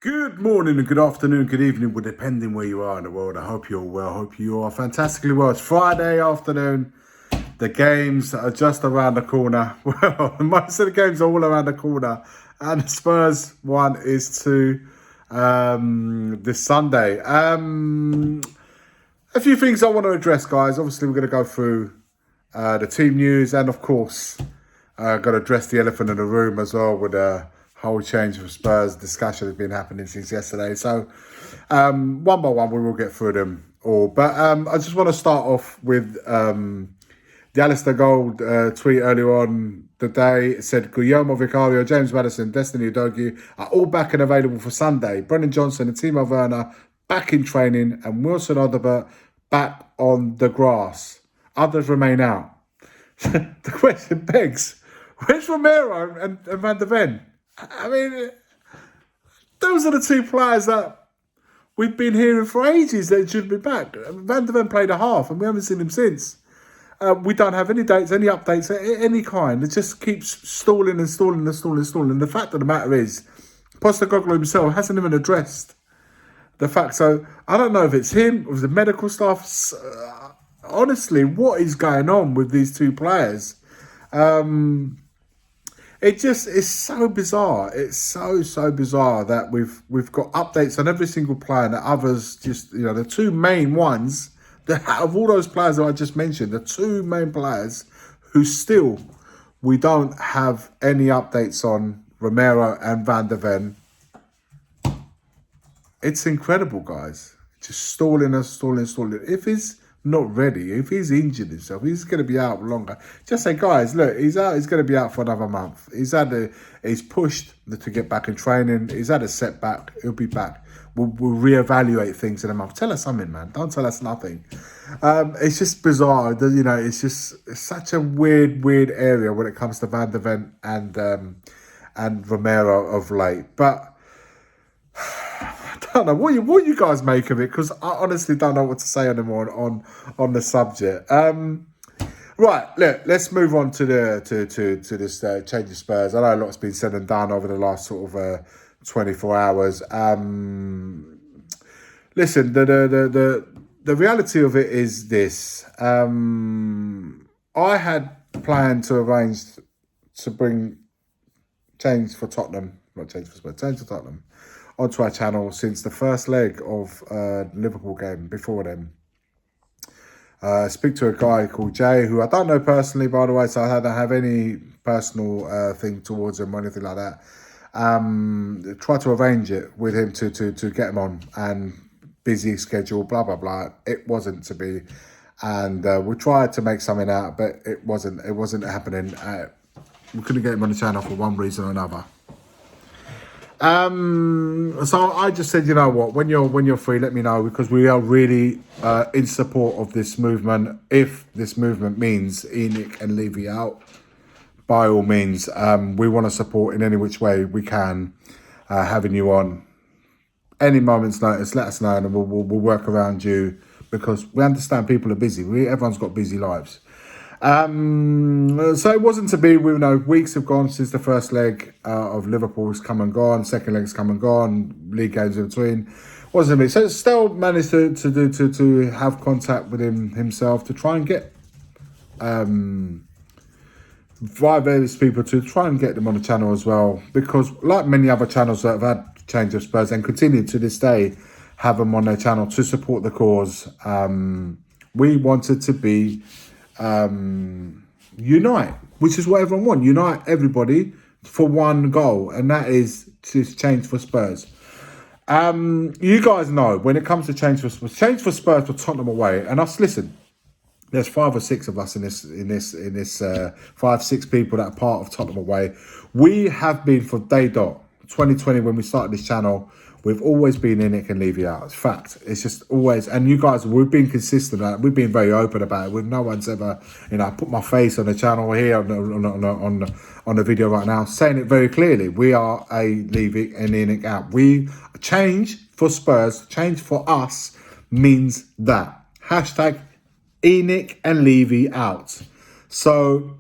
Good morning and good afternoon, good evening, well, depending where you are in the world. I hope you're well. I hope you are fantastically well. It's Friday afternoon. The games are just around the corner. Well, most of the games are all around the corner. And the Spurs one is to this Sunday. A few things I want to address, guys. Obviously, we're going to go through the team news and, of course, got to address the elephant in the room as well with whole change of Spurs discussion has been happening since yesterday. So one by one, we will get through them all. But I just want to start off with the Alistair Gold tweet earlier on the day. It said, Guillermo Vicario, James Maddison, Destiny Udogie are all back and available for Sunday. Brendan Johnson and Timo Werner back in training and Wilson Odobert back on the grass. Others remain out. The question begs, where's Romero and Van der Ven? I mean, those are the two players that we've been hearing for ages that should be back. Van der Ven played a half and we haven't seen him since. We don't have any dates, any updates, any kind. It just keeps stalling and stalling and stalling and stalling. And the fact of the matter is, Postecoglou himself hasn't even addressed the fact. So I don't know if it's him or the medical staff. Honestly, what is going on with these two players? It just is so bizarre. It's so bizarre that we've got updates on every single player and that others just, the two main ones, of all those players that I just mentioned, the two main players who still we don't have any updates on, Romero and Van der Ven. It's incredible, guys. Just stalling. If he's not ready, if he's injured himself, he's going to be out longer. Just say, guys, look, he's out. He's going to be out for another month. He's pushed to get back in training. He's had a setback. He'll be back. We'll reevaluate things in a month. Tell us something, man. Don't tell us nothing. It's just bizarre. It's such a weird area when it comes to Van der Ven and Romero of late. But I don't know what you guys make of it, because I honestly don't know what to say anymore on the subject. Right, let's move on to this change of Spurs. I know a lot's been said and done over the last sort of 24 hours. Listen, the reality of it is this. I had planned to arrange to bring change for Tottenham onto our channel since the first leg of Liverpool game before then. Speak to a guy called Jay, who I don't know personally, by the way, so I don't have any personal thing towards him or anything like that. Try to arrange it with him to get him on, and busy schedule, blah, blah, blah. It wasn't to be. And we tried to make something out, but it wasn't happening. We couldn't get him on the channel for one reason or another. So I just said, you know what, when you're free, let me know, because we are really in support of this movement. If this movement means ENIC and Levy out, by all means, we want to support in any which way we can, having you on. Any moment's notice, let us know, and we'll work around you, because we understand people are busy. Everyone's got busy lives. So it wasn't to be. We know weeks have gone since the first leg of Liverpool's come and gone. Second leg's come and gone. League games in between. Wasn't to be. So still managed to have contact with himself to try and get via various people to try and get them on the channel as well, because like many other channels that have had change of Spurs and continue to this day have them on their channel to support the cause, we wanted to be unite, which is what everyone wants. Unite everybody for one goal, and that is to change for Spurs. You guys know when it comes to change for Spurs for Tottenham away, and us, listen, there's 5 or 6 of us in this 5-6 people that are part of Tottenham away. We have been for day dot 2020 when we started this channel. We've always been in it and Levy out. It's fact. It's just always, and you guys, we've been consistent about it. We've been very open about it. No one's ever, put my face on the channel here on the video right now, saying it very clearly. We are a Levy and ENIC out. We change for Spurs, change for us means that. Hashtag ENIC and Levy out. So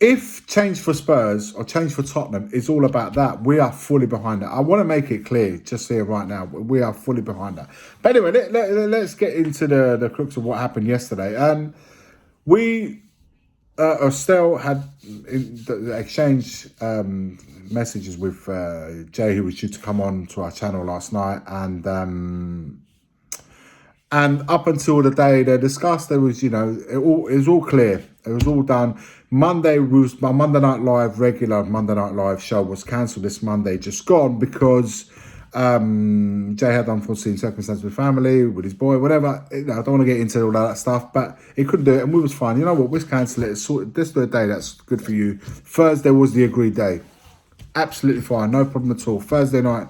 if change for Spurs or change for Tottenham is all about that, we are fully behind that. I want to make it clear just here right now, we are fully behind that. But anyway, let's get into the crux of what happened yesterday. We Estelle had exchanged messages with Jay, who was due to come on to our channel last night, and up until the day they discussed, there was, it was all clear. It was all done. Monday was my Monday Night Live, regular Monday Night Live show was cancelled this Monday, just gone, because Jay had unforeseen circumstances with family, with his boy, whatever. I don't want to get into all that stuff, but he couldn't do it, and we was fine. You know what? We'll cancel it. This is the day that's good for you. Thursday was the agreed day. Absolutely fine, no problem at all. Thursday night.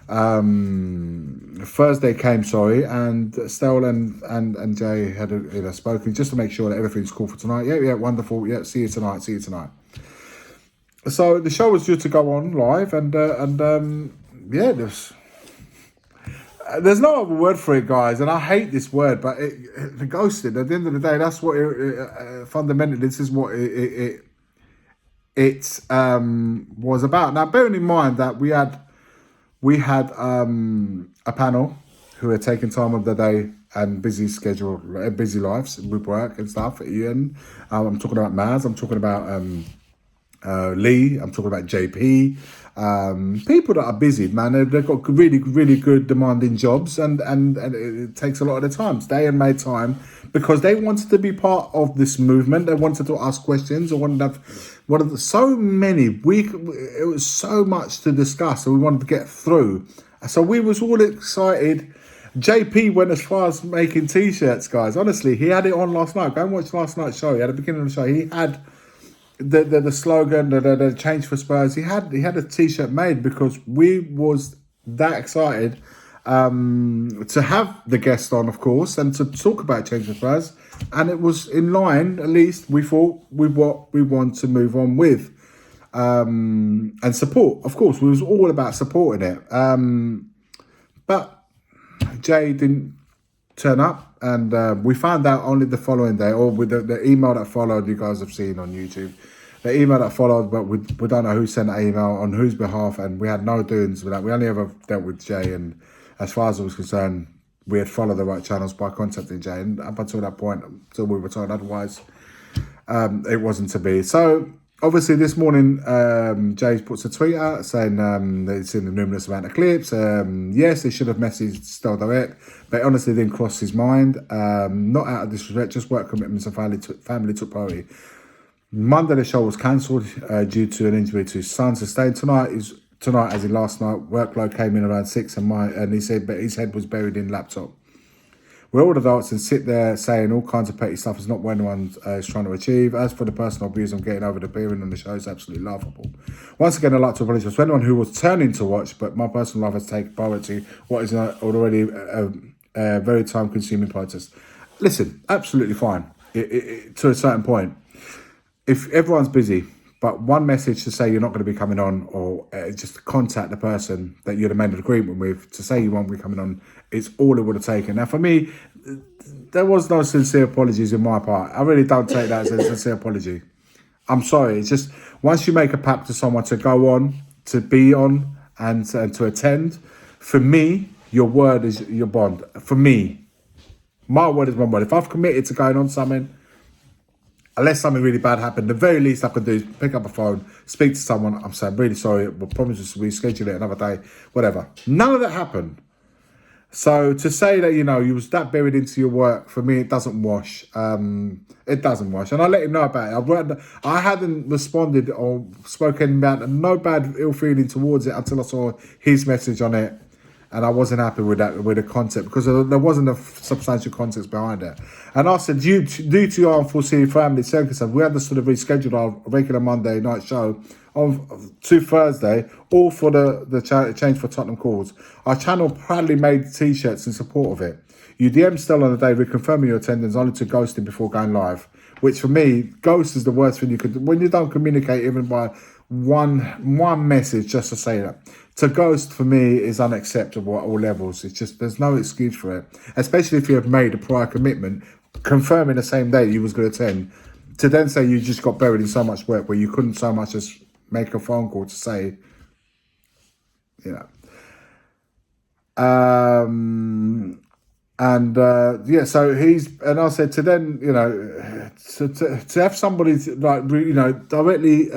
Thursday came, and Estelle and Jay had spoken just to make sure that everything's cool for tonight. Yeah, wonderful. Yeah, see you tonight. So the show was due to go on live, there's no other word for it, guys, and I hate this word, but the ghosting. At the end of the day, that's what fundamentally this is what it was about. Now, bearing in mind that we had a panel who are taking time of the day and busy schedule, busy lives with work and stuff. Ian, I'm talking about Maz. I'm talking about Lee. I'm talking about JP. People that are busy, man. They've got really, really good demanding jobs, and it takes a lot of their time. They had made time because they wanted to be part of this movement. They wanted to ask questions. They wanted to have so many. It was so much to discuss, and we wanted to get through. So we was all excited. JP went as far as making T-shirts, guys. Honestly, he had it on last night. Go and watch last night's show. He had the beginning of the show. He had the slogan, the change for Spurs. He had a T-shirt made because we was that excited to have the guest on, of course, and to talk about change for Spurs. And it was in line, at least we thought, with what we want to move on with. And support, of course, we was all about supporting it. But Jay didn't turn up, and we found out only the following day, or with the email that followed. You guys have seen on YouTube the email that followed, but we don't know who sent that email on whose behalf, and we had no doings with that. We only ever dealt with Jay, and as far as I was concerned, we had followed the right channels by contacting Jay, and up until that point, until we were told otherwise, it wasn't to be. So obviously this morning, Jay puts a tweet out saying they've seen a numerous amount of clips. Yes, they should have messaged Stell direct, but honestly didn't cross his mind. Not out of disrespect, just work commitments and family took priority. Monday the show was cancelled due to an injury to his son sustained. Tonight, as in last night, workload came in around 6, and he said, but his head was buried in laptop. We're all adults and sit there saying all kinds of petty stuff is not what anyone is trying to achieve. As for the personal abuse I'm getting over the appearing on the show, is absolutely laughable. Once again, I'd like to apologise to anyone who was turning to watch, but my personal life has taken priority what is already a very time-consuming process. Listen, absolutely fine to a certain point. If everyone's busy, but one message to say you're not going to be coming on, or just to contact the person that you'd have made an agreement with to say you won't be coming on, it's all it would have taken. Now, for me, there was no sincere apologies in my part. I really don't take that as a sincere apology. I'm sorry. It's just once you make a pact to someone to go on, to be on, and to attend, for me, your word is your bond. For me, my word is my word. If I've committed to going on something, unless something really bad happened, the very least I could do is pick up a phone, speak to someone. I'm saying, really sorry, we'll promise to reschedule it another day, whatever. None of that happened. So to say that, you was that buried into your work, for me, it doesn't wash. It doesn't wash. And I let him know about it. I hadn't responded or spoken about no bad ill feeling towards it until I saw his message on it. And I wasn't happy with that, with the concept, because there wasn't a substantial context behind it. And I said, due to our unforeseen family circumstances, we had to sort of reschedule our regular Monday night show to Thursday, all for the Change for Tottenham cause. Our channel proudly made T-shirts in support of it. You DM Stell on the day reconfirming your attendance only to ghost him before going live, which for me, ghost is the worst thing you could do. When you don't communicate even by one message just to say that. To ghost for me is unacceptable at all levels. It's just, there's no excuse for it. Especially if you have made a prior commitment, confirming the same day you was going to attend. to then say you just got buried in so much work where you couldn't so much as make a phone call to say, you know. So and I said to then, you know, to have somebody like, you know, directly,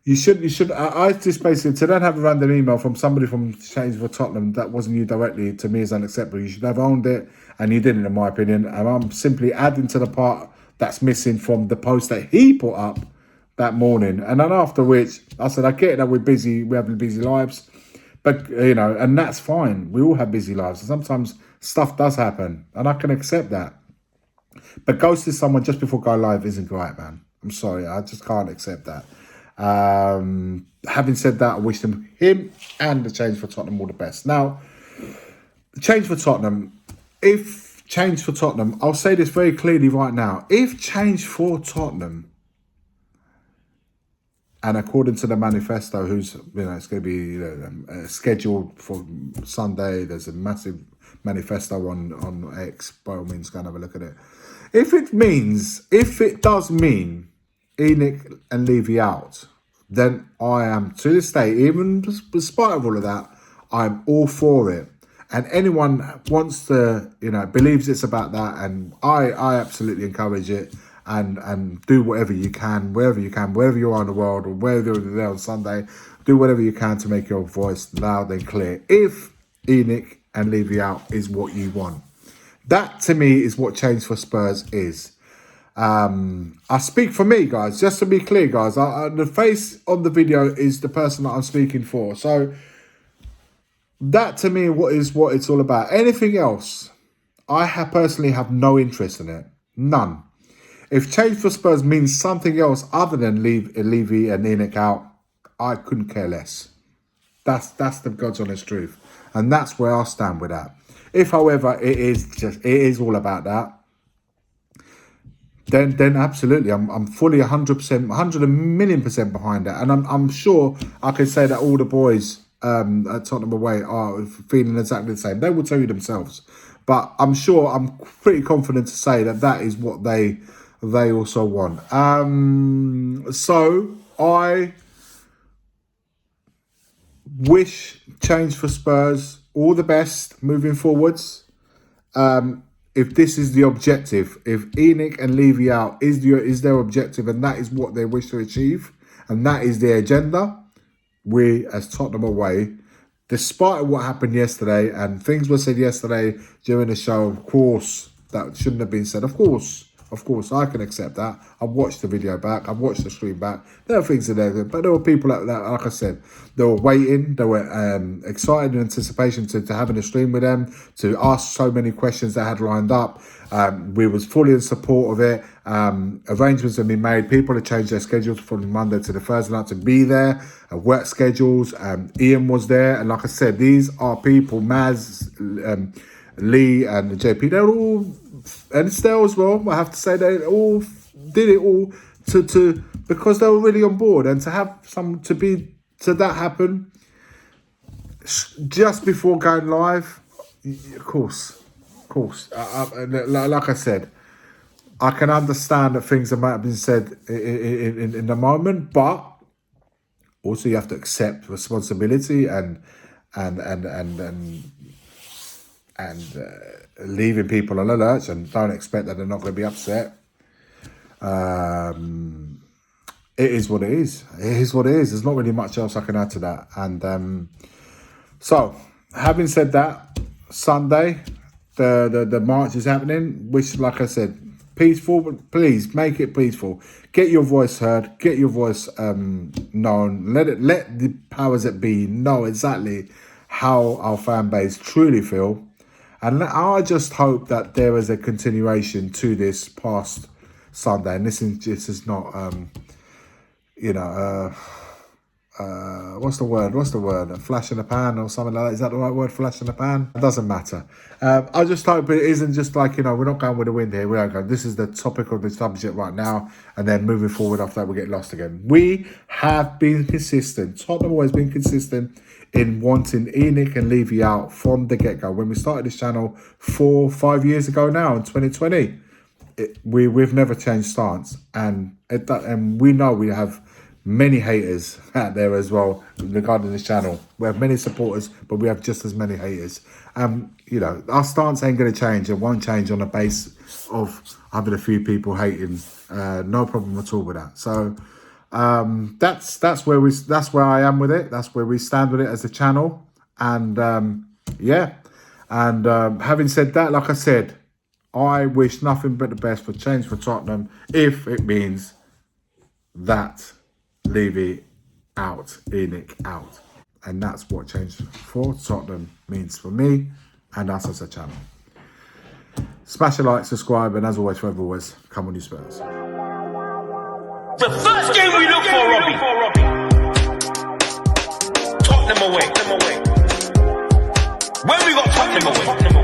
you should, I just basically, to then have a random email from somebody from Change for Tottenham that wasn't you directly, to me is unacceptable. You should have owned it, and you didn't, in my opinion. And I'm simply adding to the part that's missing from the post that he put up that morning. And then after which, I said, I get that we're busy, we're having busy lives, but, you know, and that's fine. We all have busy lives, and sometimes stuff does happen, and I can accept that. But ghosting someone just before going live isn't right, man. I'm sorry, I just can't accept that. Having said that, I wish him and the Change for Tottenham all the best. Now, Change for Tottenham, I'll say this very clearly right now. If Change for Tottenham, and according to the manifesto, who's, you know, it's going to be, you know, scheduled for Sunday. There's a massive manifesto on X. By all means, go and have a look at it. If it does mean Enoch and Levy out, then I am, to this day, even despite of all of that, I'm all for it. And anyone wants to, you know, believes it's about that, and I absolutely encourage it. And do whatever you can, wherever you are in the world, or wherever you're there on Sunday, do whatever you can to make your voice loud and clear. If Enoch and Levy out is what you want, that to me is what Change for Spurs is. I speak for me, guys, just to be clear, guys. The face on the video is the person that I'm speaking for. So that to me is what it's all about. Anything else, I personally have no interest in it. None. If Change for Spurs means something else other than Levy and Enoch out, I couldn't care less. That's the God's honest truth. And that's where I stand with that. If, however, it is all about that, then absolutely, I'm fully 100%, 100,000,000% behind that. And I'm sure I can say that all the boys at Tottenham away are feeling exactly the same. They will tell you themselves. But I'm pretty confident to say that is what they also want. So I wish Change for Spurs all the best moving forwards. If this is the objective, if Enoch and Levy out is their objective, and that is what they wish to achieve, and that is their agenda, we as Tottenham away, despite what happened yesterday, and things were said yesterday during the show, of course, that shouldn't have been said. Of course, I can accept that. I've watched the video back. I've watched the stream back. There are things in there, but there were people that, like I said, they were waiting. They were excited in anticipation to having a stream with them, to ask so many questions they had lined up. We was fully in support of it. Arrangements have been made. People have changed their schedules from Monday to the Thursday night to be there. Work schedules. Ian was there. And like I said, these are people, Maz, Lee and JP, they're all, and Stell as well, I have to say, they all did it all to because they were really on board, and to have that happen just before going live, of course. Like I said, I can understand that things that might have been said in the moment, but also you have to accept responsibility and leaving people on the lurch, and don't expect that they're not going to be upset. It is what it is. It is what it is. There's not really much else I can add to that. And so, having said that, Sunday, the march is happening, which, like I said, peaceful, but please make it peaceful. Get your voice heard. Get your voice known. Let the powers that be know exactly how our fan base truly feel. And I just hope that there is a continuation to this past Sunday. And this is not, what's the word? A flash in the pan or something like that? Is that the right word, flash in the pan? It doesn't matter. I just hope it isn't just like, we're not going with the wind here. We are going, this is the topic of the subject right now. And then moving forward after that, we get lost again. We have been consistent. Tottenham always been consistent in wanting Enoch and Levy out from the get-go. When we started this channel 4-5 years ago now, in 2020, we've never changed stance, and we know we have many haters out there as well regarding this channel. We have many supporters, but we have just as many haters. You know, our stance ain't going to change. It won't change on the base of having a few people hating. No problem at all with that. So that's where I am with it. That's where we stand with it as a channel. And yeah, and having said that, like I said, I wish nothing but the best for change for Tottenham, if it means that Levy out, Enoch out. And that's what change for Tottenham means for me and us as a channel. Smash a like, subscribe, and as always, forever always, come on you Spurs. The first game we look for, Robbie. Tottenham away. When we got Tottenham away.